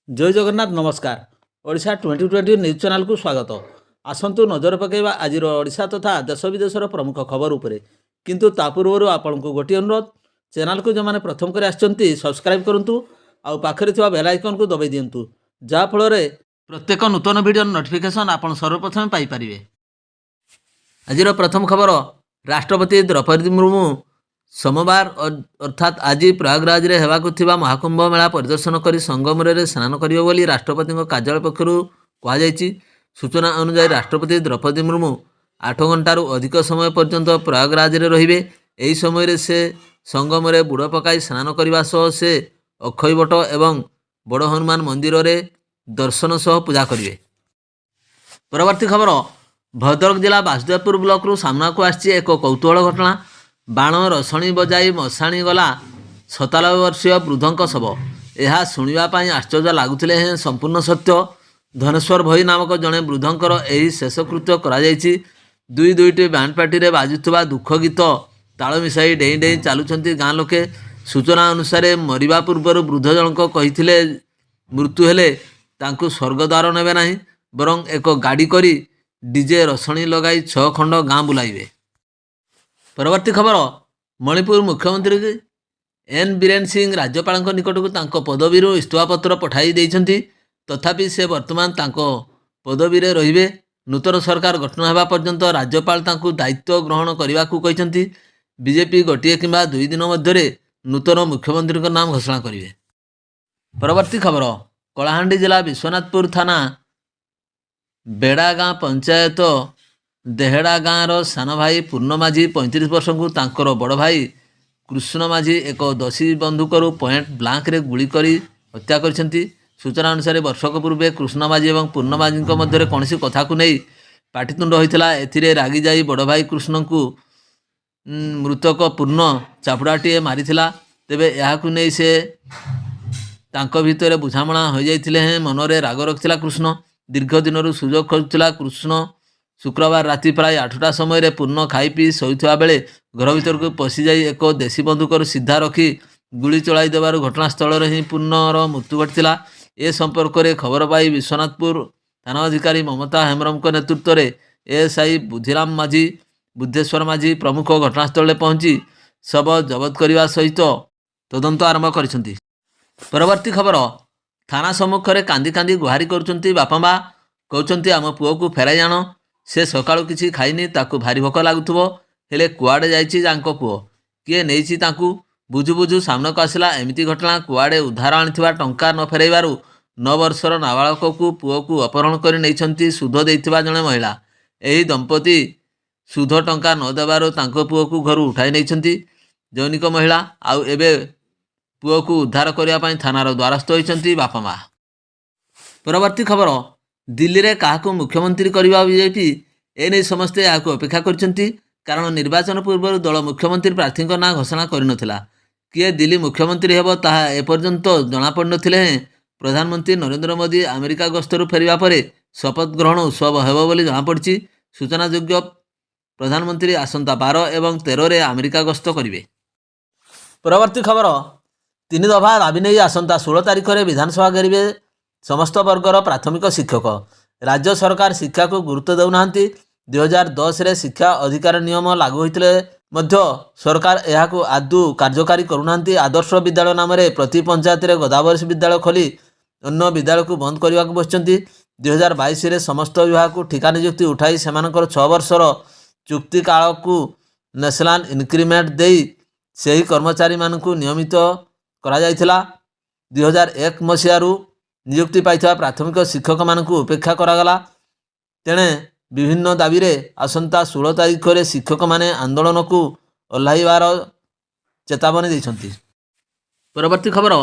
जय जगन्नाथ नमस्कार। Odisha 2020 news channel को स्वागत। आसंतु नजर पकेबा आजिर ओडिशा तथा देश विदेशर प्रमुख खबर उपरे। किंतु ता पूर्व आपण को गोटे अनुरोध, चैनल को जो मैंने प्रथम कर सब्सक्राइब करूँ आउ पाखरे थिबा बेल आइकन को दबाई दिंतु, जहाँ फल प्रत्येक नूतन वीडियो नोटिफिकेशन आपण सर्वप्रथम पाई परिबे। आजिर प्रथम खबर, राष्ट्रपति द्रौपदी मुर्मू सोमवार अर्थात आज प्रयागराज में होगा महाकुंभ मेला परिदर्शन कर संगम स्नान करेंगे बोली राष्ट्रपति कार्यालय पक्षर कहुई। सूचना अनुसार राष्ट्रपति द्रौपदी मुर्मू 8 घंटारू अधिक समय पर्यंत प्रयागराज में रे। यही समय से संगम में बुड़ पकाई स्नान करने से अक्षयवट एवं बड़ हनुमान मंदिर में दर्शन सह पूजा करेंगे। परवर्ती खबर, भद्रक जिला बासुदेवपुर ब्लॉक रु सामना को आसी एक कौतूहल घटना। बाण रसणी बजाई मशाणी गला 97 वर्षीय वृद्धों शव। यह शुणापी आश्चर्य लगुले हैं संपूर्ण सत्य। धनेश्वर भई नामक जड़े वृद्धंकर यही शेषकृत्य कर दुईटी बैंड पार्टी बाजुवा दुख गीत ताल मिसाई डेई डेई चलुंट गाँ लोके। सूचना अनुसार मरिबा पूर्वर वृद्ध जनक कही मृत्यु हेले तांकु स्वर्गद्वार नेबे नहीं, बरं एक गाड़ी करी डीजे रसणी लगाई 6 खंड गाँ बुलाइबे। परवर्ती खबर, मणिपुर मुख्यमंत्री एन बीरेन सिंह राज्यपाल निकटक पदवी इस्तीफापत्र पठाई देइछन्ति। तथापि से वर्तमान पदवी रे। नूतन सरकार गठन होगा पर्यंत राज्यपाल दायित्व ग्रहण करने को कहते। बीजेपी गोटे किंबा 2 दिन मध्य नूतन मुख्यमंत्री नाम घोषणा करेंगे। परवर्ती खबर, कलाहांडी जिला विश्वनाथपुर थाना बेड़ागाँ पंचायत देहेड़ा गाँवर सान भाई पूर्ण माझी 35 वर्ष को तांकर बड़ भाई कृष्ण माझी एक दसी बंदूकरू पॉइंट ब्लांक रे गुली करी हत्या करछन्ति। सूचना अनुसार वर्षक पूर्वे कृष्ण माझी और पूर्ण माझी मध्य कौन कथा को नहीं पाटितुंड होता। एथिरे रागी जाई बड़ भाई कृष्ण को मृतक पूर्ण चापुड़ाटीए मारिथिला। तेबे याकु नहीं से तांको भितर बुझामणा हो जाइथिले हैं। मनरे राग रखिथिला कृष्ण। दीर्घ दिनरू सुजोग खोजुथिला कृष्ण। शुक्रवार राति प्राय 8टा समय पूर्ण खाई पी शोइथिबा बेले घर भीतर को पशि जाई एक देशी बंदूकर सीधा रखी गुली चलाई देबार घटनास्थल ही पूर्णर मृत्यु घटिला। ए संपर्क में खबर पाई विश्वनाथपुर थाना अधिकारी ममता हेम्ब्रम नेतृत्व में एएसआई बुद्धिराम माझी, बुद्धेश्वर माझी प्रमुख घटनास्थल पहुंची शव जबत करने सहित तदंत आरंभ कर। परवर्ती खबर, थाना सम्मुख में कांदी कांदी गुहारी कर बापा माँ कहते आम पुओ को फेराई आण। से सकाळू किछि खाइनी, ताकू भारी भोक लागुथबो, हेले कुआडे जाइछि जांको पुओ, किए नेइछि ताकू। बुझु बुझु सामना को आसला एमिति घटना। कुआडे उद्धार आनिथिबा टंका न फेराइबारु 9 वर्षर नाबालक को पुओ को अपहरण कर नेइछन्ति सुध देइथिबा जणे महिला। एही दंपति सुध टंका न देबारु तांको पुओ को घर उठाई नेइछन्ति जौनिक महिला। आउ एबे पुओ को उद्धार करिया पई थानार द्वारस्थ होइछन्ति बापा माँ। परवर्ती खबर, दिल्ली रे काहाकू मुख्यमंत्री करबा बीजेपी एने समस्ते यहाँ अपेक्षा करछन्ति। कारण निर्वाचन पूर्व दल मुख्यमंत्री प्रार्थी ना घोषणा करनथिला। किए दिल्ली मुख्यमंत्री हेबो ताहा एपर्यंत जना पड़ नथिले हैं। प्रधानमंत्री नरेंद्र मोदी अमेरिका गस्तरू फेरिबा परे शपथ ग्रहण उत्सव हेबो बोली जଣା पड़छि। सूचनायोग्य प्रधानमंत्री आसंता 12 एवं 13 रे अमेरिका गस्त करिवे। परवर्ती खबर, 3 दफा दाबी नहीं आसंता 16 तारिख में विधानसभा घेरिवे समस्त वर्गर प्राथमिक शिक्षक। राज्य सरकार शिक्षा को गुरुत्व देउना। 2010 रे शिक्षा अधिकार नियम लागू होइतिले मध्य सरकार यहाकू आदु कार्यकारी करूना। आदर्श विद्यालय नाम रे प्रति पंचायत रे गोदावरी विद्यालय खोली अन्य विद्यालय को बंद करने को बसचंती। 2022 रे समस्त विभाग को ठिका नियुक्ति उठाई सेमानकर 6 वर्षर चुक्ति काल को नेशनल इंक्रीमेंट देई सही कर्मचारी मानकू नियमित करा जायथिला। 2001 मसीहारू नियुक्ति पाइथिबा प्राथमिक शिक्षक मानकू उपेक्षा करागला। तेणे विभिन्न दाबी रे आसंता 16 तारिख रे शिक्षक माने आंदोलन को ओह्लाइबार चेतावनी दैछन्ति। परवर्ती खबर,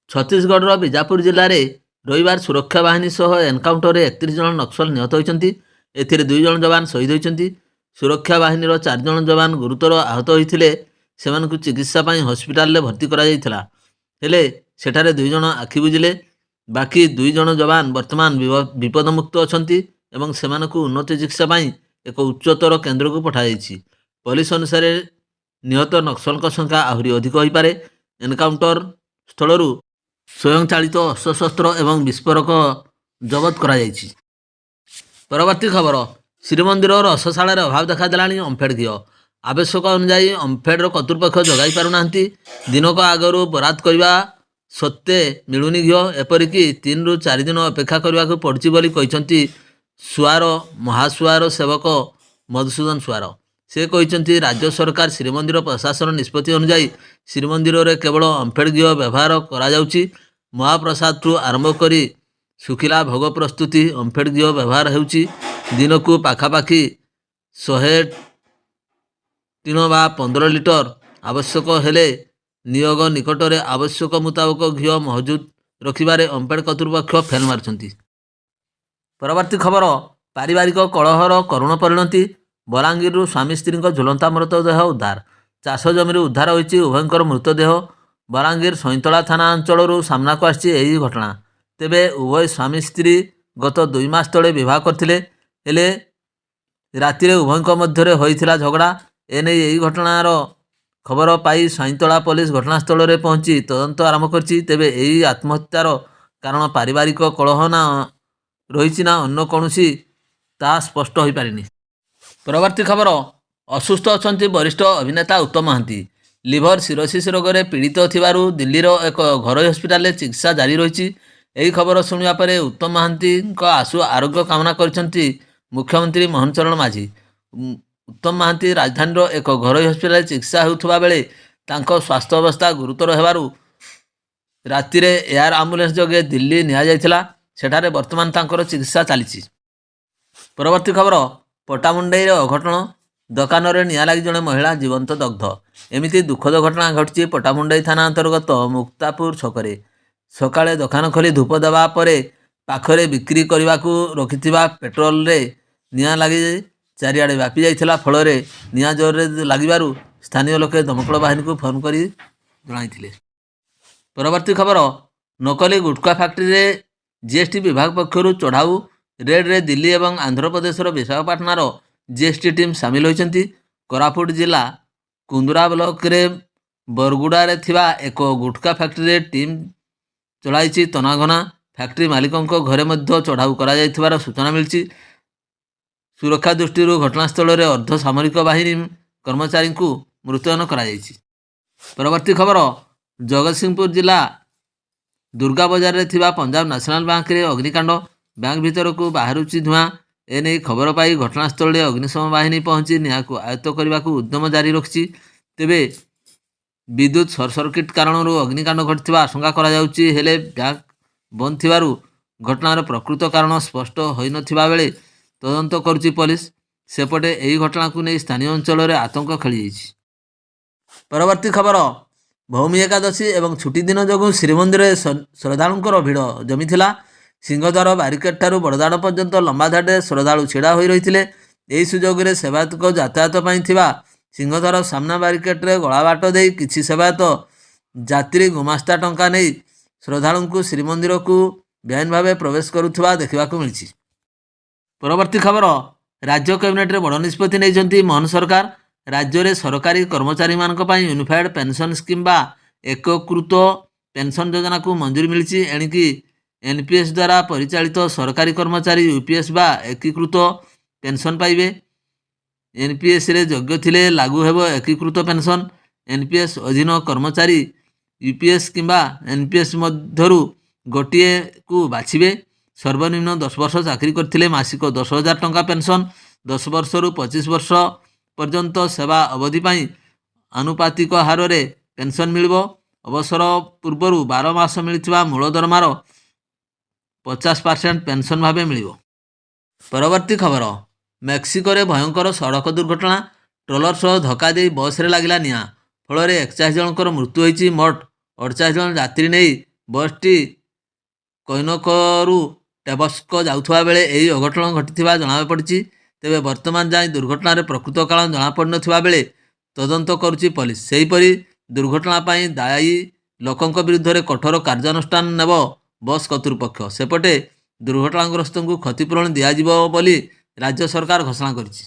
छत्तीसगढ़ बीजापुर जिले में रविवार सुरक्षा बाहिनी सह एनकाउंटर 31 जन नक्सल निहत होइछन्ति। एथिरे 2 जन जवान शहीद होइछन्ति। सुरक्षा बाहिनीर 4 जन जवान गुरुतर आहत होइथिले। सेमानकू चिकित्सा पई हॉस्पिटल रे भर्ती करा जायथिला। हेले सेठारे 2 जन आखि बुझिले। बाकी 2 जन जवान वर्तमान विपदमुक्त अछन्ति एवं सेमानकू उन्नत चिकित्सा पई एक उच्चतर केन्द्र को पठा जायछि। पुलिस अनुसार निहत नक्सलक संख्या आहरी अधिक होइपारे। एनकाउंटर स्थलरू ସ୍ୱୟଂଚାଳିତ ଅସ୍ତ୍ରଶସ୍ତ୍ର ଏବଂ ବିସ୍ଫୋରକ ଜବତ କରାଯାଇଛି। ପରବର୍ତ୍ତୀ ଖବର, ଶ୍ରୀମନ୍ଦିର ରସଶାଳାରେ ଅଭାବ ଦେଖାଦେଲାଣି। ଓମଫେଡ୍ ଘିଅ ଆବଶ୍ୟକ ଅନୁଯାୟୀ ଓମଫେଡ୍ର କର୍ତ୍ତୃପକ୍ଷ ଯୋଗାଇ ପାରୁନାହାନ୍ତି। ଦିନକ ଆଗରୁ ବରାଦ କରିବା ସତ୍ତ୍ୱେ ମିଳୁନି ଘିଅ। ଏପରିକି 3 ରୁ 4 ଦିନ ଅପେକ୍ଷା କରିବାକୁ ପଡ଼ୁଛି ବୋଲି କହିଛନ୍ତି ସୁଆର ମହାସୁଆର ସେବକ ମଧୁସୂଦନ ସୁଆର। ସେ କହିଛନ୍ତି ରାଜ୍ୟ ସରକାର ଶ୍ରୀମନ୍ଦିର ପ୍ରଶାସନ ନିଷ୍ପତ୍ତି ଅନୁଯାୟୀ ଶ୍ରୀମନ୍ଦିରରେ କେବଳ ଓମଫେଡ୍ ଘିଅ ବ୍ୟବହାର କରାଯାଉଛି। ମହାପ୍ରସାଦଠୁ ଆରମ୍ଭ କରି ଶୁଖିଲା ଭୋଗ ପ୍ରସ୍ତୁତି ଓମଫେଡ୍ ଘିଅ ବ୍ୟବହାର ହେଉଛି। ଦିନକୁ ପାଖାପାଖି 100 ଟିଣ ବା 15 ଲିଟର ଆବଶ୍ୟକ ହେଲେ ନିୟୋଗ ନିକଟରେ ଆବଶ୍ୟକ ମୁତାବକ ଘିଅ ମହଜୁଦ ରଖିବାରେ ଓମଫେଡ୍ କର୍ତ୍ତୃପକ୍ଷ ଫେଲ୍ ମାରୁଛନ୍ତି। ପରବର୍ତ୍ତୀ ଖବର, ପାରିବାରିକ କଳହର କରୁଣ ପରିଣତି। ବଲାଙ୍ଗୀରରୁ ସ୍ୱାମୀ ସ୍ତ୍ରୀଙ୍କ ଝୁଲନ୍ତା ମୃତଦେହ ଉଦ୍ଧାର। ଚାଷ ଜମିରୁ ଉଦ୍ଧାର ହୋଇଛି ଉଭୟଙ୍କର ମୃତଦେହ। ବଲାଙ୍ଗୀର ସଇଁତଳା ଥାନା ଅଞ୍ଚଳରୁ ସାମ୍ନାକୁ ଆସିଛି ଏହି ଘଟଣା। ତେବେ ଉଭୟ ସ୍ୱାମୀ ସ୍ତ୍ରୀ ଗତ 2 ମାସ ତଳେ ବିବାହ କରିଥିଲେ। ହେଲେ ରାତିରେ ଉଭୟଙ୍କ ମଧ୍ୟରେ ହୋଇଥିଲା ଝଗଡ଼ା। ଏନେଇ ଏହି ଘଟଣାର ଖବର ପାଇ ସଇଁତଳା ପୋଲିସ ଘଟଣାସ୍ଥଳରେ ପହଞ୍ଚି ତଦନ୍ତ ଆରମ୍ଭ କରିଛି। ତେବେ ଏହି ଆତ୍ମହତ୍ୟାର କାରଣ ପାରିବାରିକ କଳହ ନା ରହିଛି ନା ଅନ୍ୟ କୌଣସି ତାହା ସ୍ପଷ୍ଟ ହୋଇପାରିନି। ପରବର୍ତ୍ତୀ ଖବର, ଅସୁସ୍ଥ ଅଛନ୍ତି ବରିଷ୍ଠ ଅଭିନେତା ଉତ୍ତମ ମହାନ୍ତି। ଲିଭର ସିରୋସିସ୍ ରୋଗରେ ପୀଡ଼ିତ ଥିବାରୁ ଦିଲ୍ଲୀର ଏକ ଘରୋଇ ହସ୍ପିଟାଲରେ ଚିକିତ୍ସା ଜାରି ରହିଛି। ଏହି ଖବର ଶୁଣିବା ପରେ ଉତ୍ତମ ମହାନ୍ତିଙ୍କ ଆଶୁ ଆରୋଗ୍ୟ କାମନା କରିଛନ୍ତି ମୁଖ୍ୟମନ୍ତ୍ରୀ ମୋହନ ଚରଣ ମାଝୀ। ଉତ୍ତମ ମହାନ୍ତି ରାଜଧାନୀର ଏକ ଘରୋଇ ହସ୍ପିଟାଲରେ ଚିକିତ୍ସା ହେଉଥିବା ବେଳେ ତାଙ୍କ ସ୍ୱାସ୍ଥ୍ୟ ଅବସ୍ଥା ଗୁରୁତର ହେବାରୁ ରାତିରେ ଏୟାର ଆମ୍ବୁଲାନ୍ସ ଯୋଗେ ଦିଲ୍ଲୀ ନିଆଯାଇଥିଲା। ସେଠାରେ ବର୍ତ୍ତମାନ ତାଙ୍କର ଚିକିତ୍ସା ଚାଲିଛି। ପରବର୍ତ୍ତୀ ଖବର, ପଟ୍ଟାମୁଣ୍ଡାଇରେ ଅଘଟଣ। ଦୋକାନରେ ନିଆଁ ଲାଗି ଜଣେ ମହିଳା ଜୀବନ୍ତ ଦଗ୍ଧ। ଏମିତି ଦୁଃଖଦ ଘଟଣା ଘଟିଛି ପଟ୍ଟାମୁଣ୍ଡାଇ ଥାନା ଅନ୍ତର୍ଗତ ମୁକ୍ତାପୁର ଛକରେ। ସକାଳେ ଦୋକାନ ଖୋଲି ଧୂପ ଦେବା ପରେ ପାଖରେ ବିକ୍ରି କରିବାକୁ ରଖିଥିବା ପେଟ୍ରୋଲରେ ନିଆଁ ଲାଗି ଚାରିଆଡ଼େ ବ୍ୟାପି ଯାଇଥିଲା। ଫଳରେ ନିଆଁ ଜୋରରେ ଲାଗିବାରୁ ସ୍ଥାନୀୟ ଲୋକେ ଦମକଳ ବାହିନୀକୁ ଫୋନ୍ କରି ଜଣାଇଥିଲେ। ପରବର୍ତ୍ତୀ ଖବର, ନକଲି ଗୁଟଖା ଫ୍ୟାକ୍ଟ୍ରିରେ ଜିଏସ୍ଟି ବିଭାଗ ପକ୍ଷରୁ ଚଢ଼ାଉ। ରେଡ୍ରେ ଦିଲ୍ଲୀ ଏବଂ ଆନ୍ଧ୍ରପ୍ରଦେଶର ବିଶାଖାପାଟଣାର ଜିଏସ୍ଟି ଟିମ୍ ସାମିଲ ହୋଇଛନ୍ତି। କୋରାପୁଟ ଜିଲ୍ଲା କୁନ୍ଦୁରା ବ୍ଲକରେ ବରଗୁଡ଼ାରେ ଥିବା ଏକ ଗୁଟଖା ଫ୍ୟାକ୍ଟ୍ରିରେ ଟିମ୍ ଚଳାଇଛି ତନାଘନା। ଫ୍ୟାକ୍ଟ୍ରି ମାଲିକଙ୍କ ଘରେ ମଧ୍ୟ ଚଢ଼ାଉ କରାଯାଇଥିବାର ସୂଚନା ମିଳିଛି। ସୁରକ୍ଷା ଦୃଷ୍ଟିରୁ ଘଟଣାସ୍ଥଳରେ ଅର୍ଦ୍ଧସାମରିକ ବାହିନୀ କର୍ମଚାରୀଙ୍କୁ ମୁତୟନ କରାଯାଇଛି। ପରବର୍ତ୍ତୀ ଖବର, ଜଗତସିଂହପୁର ଜିଲ୍ଲା ଦୁର୍ଗା ବଜାରରେ ଥିବା ପଞ୍ଜାବ ନ୍ୟାସନାଲ ବ୍ୟାଙ୍କରେ ଅଗ୍ନିକାଣ୍ଡ। ବ୍ୟାଙ୍କ ଭିତରକୁ ବାହାରୁଛି ଧୂଆଁ। ଏନେଇ ଖବର ପାଇ ଘଟଣାସ୍ଥଳରେ ଅଗ୍ନିଶମ ବାହିନୀ ପହଞ୍ଚି ନିଆଁକୁ ଆୟତ୍ତ କରିବାକୁ ଉଦ୍ୟମ ଜାରି ରଖିଛି। ତେବେ ବିଦ୍ୟୁତ ସର୍ଟସର୍କିଟ୍ କାରଣରୁ ଅଗ୍ନିକାଣ୍ଡ ଘଟିଥିବା ଆଶଙ୍କା କରାଯାଉଛି। ହେଲେ ବ୍ୟାଙ୍କ ବନ୍ଦ ଥିବାରୁ ଘଟଣାର ପ୍ରକୃତ କାରଣ ସ୍ପଷ୍ଟ ହୋଇନଥିବା ବେଳେ ତଦନ୍ତ କରୁଛି ପୋଲିସ। ସେପଟେ ଏହି ଘଟଣାକୁ ନେଇ ସ୍ଥାନୀୟ ଅଞ୍ଚଳରେ ଆତଙ୍କ ଖେଳିଯାଇଛି। ପରବର୍ତ୍ତୀ ଖବର, ଭୌମୀ ଏକାଦଶୀ ଏବଂ ଛୁଟି ଦିନ ଯୋଗୁଁ ଶ୍ରୀମନ୍ଦିରରେ ଶ୍ରଦ୍ଧାଳୁଙ୍କର ଭିଡ଼ ଜମିଥିଲା। ସିଂହଦ୍ୱାର ବାରିକେଡ୍ ଠାରୁ ବଡ଼ଦାଣ୍ଡ ପର୍ଯ୍ୟନ୍ତ ଲମ୍ବା ଧାଡ଼ିରେ ଶ୍ରଦ୍ଧାଳୁ ଛିଡ଼ା ହୋଇ ରହିଥିଲେ। ଏହି ସୁଯୋଗରେ ସେବାୟତଙ୍କ ଯାତାୟାତ ପାଇଁ ଥିବା ସିଂହଦ୍ୱାର ସାମ୍ନା ବାରିକେଡ୍ରେ ଗଳାବାଟ ଦେଇ କିଛି ସେବାୟତ ଯାତ୍ରୀ ଗୁମାସ୍ତା ଟଙ୍କା ନେଇ ଶ୍ରଦ୍ଧାଳୁଙ୍କୁ ଶ୍ରୀମନ୍ଦିରକୁ ବେଆଇନ ଭାବେ ପ୍ରବେଶ କରୁଥିବା ଦେଖିବାକୁ ମିଳିଛି। ପରବର୍ତ୍ତୀ ଖବର, ରାଜ୍ୟ କ୍ୟାବିନେଟରେ ବଡ଼ ନିଷ୍ପତ୍ତି ନେଇଛନ୍ତି ମୋହନ ସରକାର। ରାଜ୍ୟରେ ସରକାରୀ କର୍ମଚାରୀମାନଙ୍କ ପାଇଁ ୟୁନିଫାଏଡ୍ ପେନ୍ସନ୍ ସ୍କିମ୍ ବା ଏକୀକୃତ ପେନ୍ସନ୍ ଯୋଜନାକୁ ମଞ୍ଜୁରୀ ମିଳିଛି। ଏଣିକି ଏନ୍ପିଏସ୍ ଦ୍ୱାରା ପରିଚାଳିତ ସରକାରୀ କର୍ମଚାରୀ ୟୁପିଏସ୍ ବା ଏକୀକୃତ ପେନ୍ସନ୍ ପାଇବେ। ଏନ୍ପିଏସ୍ରେ ଯୋଗ୍ୟ ଥିଲେ ଲାଗୁ ହେବ ଏକୀକୃତ ପେନ୍ସନ୍। ଏନ୍ପିଏସ୍ ଅଧୀନ କର୍ମଚାରୀ ୟୁପିଏସ୍ କିମ୍ବା ଏନ୍ପିଏସ୍ ମଧ୍ୟରୁ ଗୋଟିଏକୁ ବାଛିବେ। ସର୍ବନିମ୍ନ 10 ବର୍ଷ ଚାକିରି କରିଥିଲେ ମାସିକ 10,000 ଟଙ୍କା ପେନ୍ସନ୍। 10 ବର୍ଷରୁ 25 ବର୍ଷ ପର୍ଯ୍ୟନ୍ତ ସେବା ଅବଧି ପାଇଁ ଆନୁପାତିକ ହାରରେ ପେନ୍ସନ୍ ମିଳିବ। ଅବସର ପୂର୍ବରୁ 12 ମାସ ମିଳିଥିବା ମୂଳ ଦରମାର 50% ପେନ୍ସନ୍ ଭାବେ ମିଳିବ। ପରବର୍ତ୍ତୀ ଖବର, ମେକ୍ସିକୋରେ ଭୟଙ୍କର ସଡ଼କ ଦୁର୍ଘଟଣା। ଟ୍ରଲର ସହ ଧକ୍କା ଦେଇ ବସ୍ରେ ଲାଗିଲା ନିଆଁ। ଫଳରେ 41 ଜଣଙ୍କର ମୃତ୍ୟୁ ହୋଇଛି। ମୋଟ 48 ଜଣ ଯାତ୍ରୀ ନେଇ ବସ୍ଟି କୈନୋକରୁ ଟେବସ୍କୋ ଯାଉଥିବା ବେଳେ ଏହି ଅଘଟଣ ଘଟିଥିବା ଜଣାପଡ଼ିଛି। ତେବେ ବର୍ତ୍ତମାନ ଯାଏଁ ଦୁର୍ଘଟଣାର ପ୍ରକୃତ କାରଣ ଜଣାପଡ଼ିନଥିବା ବେଳେ ତଦନ୍ତ କରୁଛି ପୋଲିସ। ସେହିପରି ଦୁର୍ଘଟଣା ପାଇଁ ଦାୟୀ ଲୋକଙ୍କ ବିରୁଦ୍ଧରେ କଠୋର କାର୍ଯ୍ୟାନୁଷ୍ଠାନ ନେବ ବସ୍ କର୍ତ୍ତୃପକ୍ଷ। ସେପଟେ ଦୁର୍ଘଟଣାଗ୍ରସ୍ତଙ୍କୁ କ୍ଷତିପୂରଣ ଦିଆଯିବ ବୋଲି ରାଜ୍ୟ ସରକାର ଘୋଷଣା କରିଛି।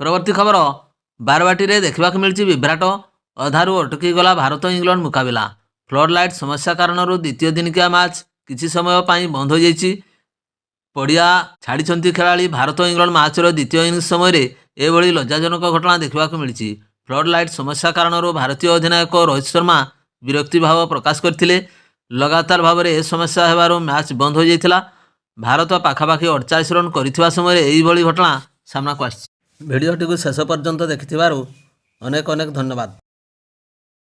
ପରବର୍ତ୍ତୀ ଖବର, ବାରବାଟୀରେ ଦେଖିବାକୁ ମିଳିଛି ବିଭ୍ରାଟ। ଅଧାରୁ ଅଟକିଗଲା ଭାରତ ଇଂଲଣ୍ଡ ମୁକାବିଲା। ଫ୍ଲଡ୍ ଲାଇଟ୍ ସମସ୍ୟା କାରଣରୁ ଦ୍ୱିତୀୟ ଦିନିକିଆ ମ୍ୟାଚ୍ କିଛି ସମୟ ପାଇଁ ବନ୍ଦ ହୋଇଯାଇଛି। ପଡ଼ିଆ ଛାଡ଼ିଛନ୍ତି ଖେଳାଳି। ଭାରତ ଇଂଲଣ୍ଡ ମ୍ୟାଚ୍ର ଦ୍ୱିତୀୟ ଇନିଂସ ସମୟରେ ଏଭଳି ଲଜ୍ଜାଜନକ ଘଟଣା ଦେଖିବାକୁ ମିଳିଛି। ଫ୍ଲଡ୍ ଲାଇଟ୍ ସମସ୍ୟା କାରଣରୁ ଭାରତୀୟ ଅଧିନାୟକ ରୋହିତ ଶର୍ମା ବିରକ୍ତି ଭାବ ପ୍ରକାଶ କରିଥିଲେ। ଲଗାତାର ଭାବରେ ଏ ସମସ୍ୟା ହେବାରୁ ମ୍ୟାଚ୍ ବନ୍ଦ ହୋଇଯାଇଥିଲା। ଭାରତ ପାଖାପାଖି 48 ରନ୍ କରିଥିବା ସମୟରେ ଏହିଭଳି ଘଟଣା ସାମ୍ନାକୁ ଆସିଛି। ଭିଡ଼ିଓଟିକୁ ଶେଷ ପର୍ଯ୍ୟନ୍ତ ଦେଖିଥିବାରୁ ଅନେକ ଅନେକ ଧନ୍ୟବାଦ।